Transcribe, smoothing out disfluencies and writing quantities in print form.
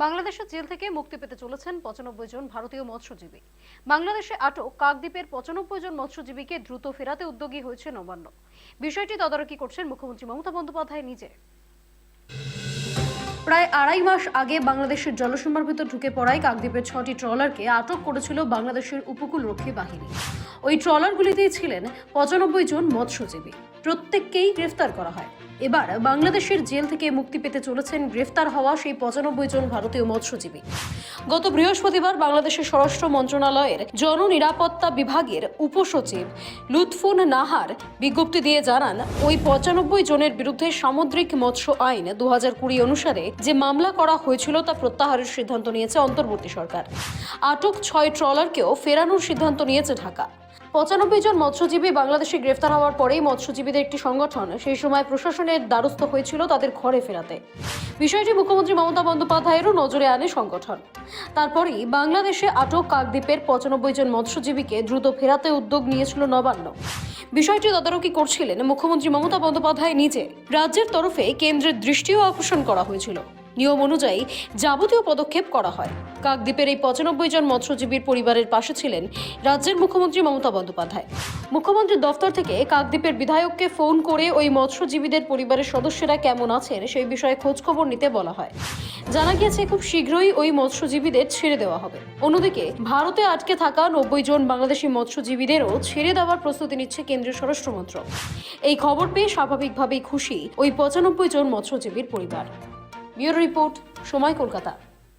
বাংলাদেশের জেল থেকে মুক্তি পেতে চলেছেন ৯৫ জন ভারতীয় মৎস্যজীবী। বাংলাদেশে আটক কাকদ্বীপের ৯৫ জন মৎস্যজীবীকে দ্রুত ফেরাতে উদ্যোগী হয়েছে নবান্ন। বিষয়টি তদারকি করছেন মুখ্যমন্ত্রী মমতা বন্দ্যোপাধ্যায় নিজে। প্রায় আড়াই মাস আগে বাংলাদেশের জলসীমার ভিতর ঢুকে পড়ায় কাকদ্বীপের ৬টি ট্রলারকে আটক করেছিল বাংলাদেশের উপকূলরক্ষী বাহিনী। ওই ট্রলারগুলিতেই ছিলেন ৯৫ জন মৎস্যজীবী। প্রত্যেককেই গ্রেফতার করা হয়। এবার বাংলাদেশের জেল থেকে মুক্তি পেতে চলেছেন গ্রেফতার হওয়া সেই ৯৫ জন ভারতীয় মৎস্যজীবী। গত বৃহস্পতিবার বাংলাদেশের স্বরাষ্ট্র মন্ত্রণালয়ের জননিরাপত্তা বিভাগের উপসচিব লুৎফুন নাহার বিজ্ঞপ্তি দিয়ে জানান, ওই ৯৫ জনের বিরুদ্ধে সামুদ্রিক মৎস্য আইন ২০২০ অনুসারে যে মামলা করা হয়েছিল তা প্রত্যাহারের সিদ্ধান্ত নিয়েছে অন্তর্বর্তী সরকার। আটক ৬ ট্রলারকেও ফেরানোর সিদ্ধান্ত নিয়েছে ঢাকা। ৯৫ জন মৎস্যজীবী বাংলাদেশে গ্রেফতার হওয়ার পরেই মৎস্যজীবীদের একটি সংগঠন সেই সময় প্রশাসনের দ্বারস্থ হয়েছিল তাদের ঘরে ফেরাতে। বিষয়টি মুখ্যমন্ত্রী মমতা বন্দ্যোপাধ্যায়েরও নজরে আনে সংগঠন। তারপরেই বাংলাদেশে আটক কাকদ্বীপের ৯৫ জন মৎস্যজীবীকে দ্রুত ফেরাতে উদ্যোগ নিয়েছিল নবান্ন। বিষয়টি তদারকি করছিলেন মুখ্যমন্ত্রী মমতা বন্দ্যোপাধ্যায় নিজে। রাজ্যের তরফে কেন্দ্রের দৃষ্টিও আকর্ষণ করা হয়েছিল। নিয়ম অনুযায়ী যাবতীয় পদক্ষেপ করা হয়। কাকদ্বীপের এই ৯৫ জন মৎস্যজীবীর পরিবারের পাশে ছিলেন রাজ্যের মুখ্যমন্ত্রী মমতা বন্দ্যোপাধ্যায়। মুখ্যমন্ত্রীর দফতর থেকে কাকদ্বীপের বিধায়ককে ফোন করে ওই মৎস্যজীবীদের পরিবারের সদস্যরা কেমন আছেন সেই বিষয়ে খোঁজখবর নিতে বলা হয়। জানা গিয়েছে খুব শীঘ্রই ওই মৎস্যজীবীদের ছেড়ে দেওয়া হবে। অন্যদিকে ভারতে আটকে থাকা ৯০ জন বাংলাদেশি মৎস্যজীবীদেরও ছেড়ে দেওয়ার প্রস্তুতি নিচ্ছে কেন্দ্রীয় স্বরাষ্ট্র মন্ত্রক। এই খবর পেয়ে স্বাভাবিকভাবেই খুশি ওই ৯৫ জন মৎস্যজীবীর পরিবার। ব্যুরো রিপোর্ট, সময়, কলকাতা।